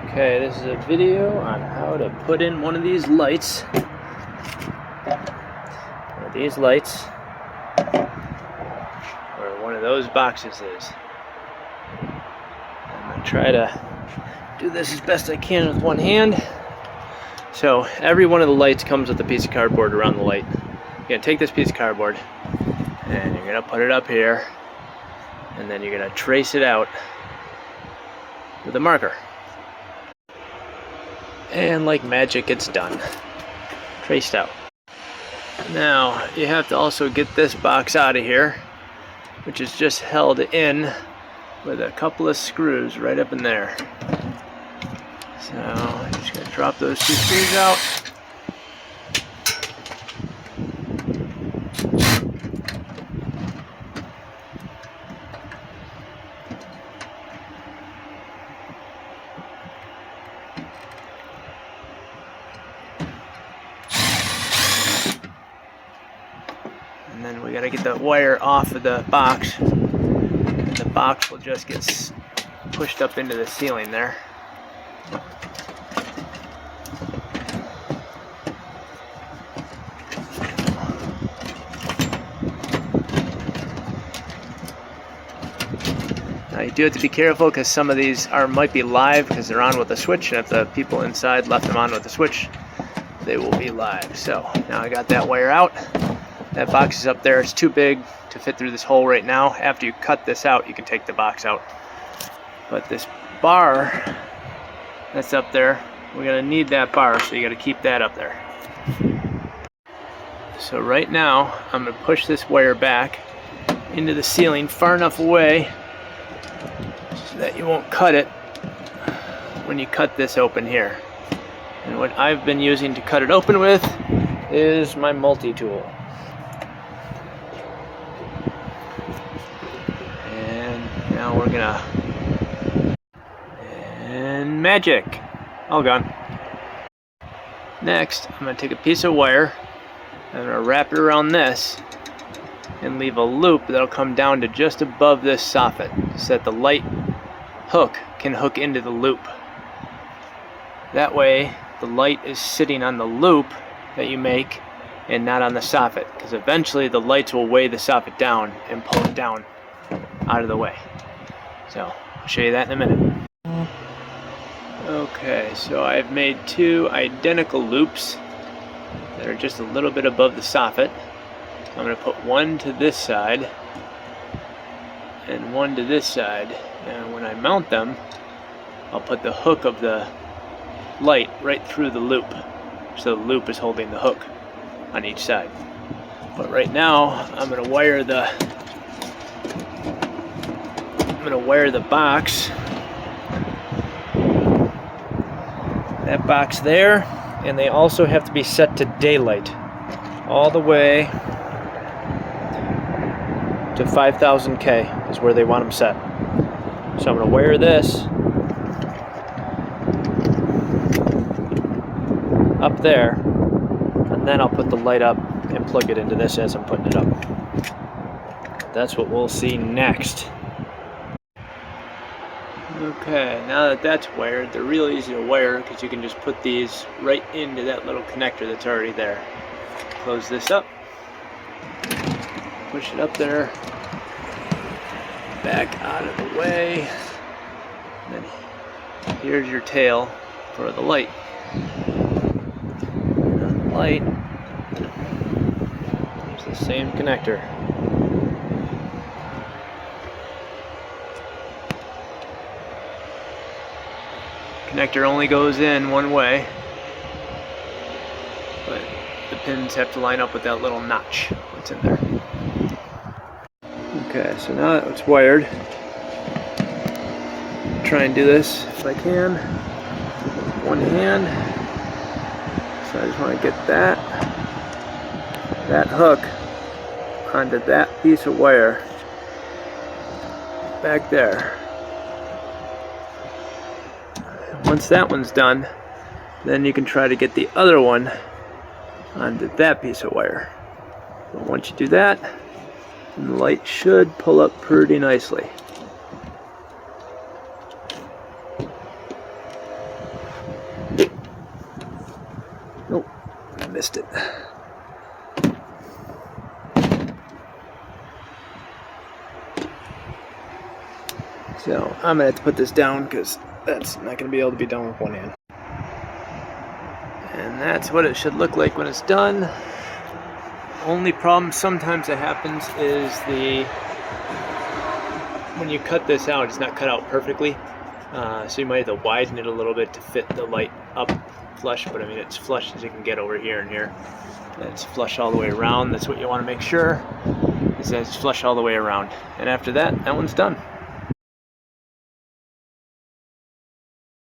Okay, this is a video on how to put in one of these lights. These lights, or one of those boxes is. I'm going to try to do this as best I can with one hand. So every one of the lights comes with a piece of cardboard around the light. You're going to take this piece of cardboard and you're going to put it up here, and then you're going to trace it out with a marker. And like magic, it's done. Traced out. Now, you have to also get this box out of here, which is just held in with a couple of screws right up in there. So, I'm just going to drop those two screws out. And then we got to get the wire off of the box. And the box will just get pushed up into the ceiling there. Now you do have to be careful because some of these might be live because they're on with a switch, and if the people inside left them on with the switch, they will be live. So now I got that wire out. That box is up there. It's too big to fit through this hole right now. After you cut this out, you can take the box out. But this bar that's up there, we're going to need that bar, so you got to keep that up there. So right now, I'm going to push this wire back into the ceiling far enough away so that you won't cut it when you cut this open here. And what I've been using to cut it open with is my multi-tool. Now we're gonna, and magic, all gone. Next, I'm gonna take a piece of wire, I'm gonna wrap it around this, and leave a loop that'll come down to just above this soffit, so that the light hook can hook into the loop. That way, the light is sitting on the loop that you make, and not on the soffit, because eventually the lights will weigh the soffit down and pull it down out of the way. So, I'll show you that in a minute. Okay, so I've made two identical loops that are just a little bit above the soffit. I'm going to put one to this side and one to this side, and when I mount them, I'll put the hook of the light right through the loop, so the loop is holding the hook on each side. But right now, I'm going to wire the box, that box there, and they also have to be set to daylight all the way to 5000 K is where they want them set. So I'm going to wire this up there, and then I'll put the light up and plug it into this as I'm putting it up. That's what we'll see next. Okay, now that that's wired, they're real easy to wire because you can just put these right into that little connector that's already there. Close this up, push it up there, back out of the way, and then here's your tail for the light. And on the light, there's the same connector. Connector only goes in one way, but the pins have to line up with that little notch that's in there. Okay, so now that it's wired, I'll try and do this if I can with one hand. So I just want to get that hook onto that piece of wire back there. Once that one's done, then you can try to get the other one onto that piece of wire. But once you do that, the light should pull up pretty nicely. missed it. So I'm gonna have to put this down because that's not gonna be able to be done with one hand. And that's what it should look like when it's done. Only problem sometimes that happens is when you cut this out, it's not cut out perfectly. So you might have to widen it a little bit to fit the light up flush, but I mean it's flush as you can get over here and here. And it's flush all the way around. That's what you want to make sure, is that it's flush all the way around. And after that, that one's done.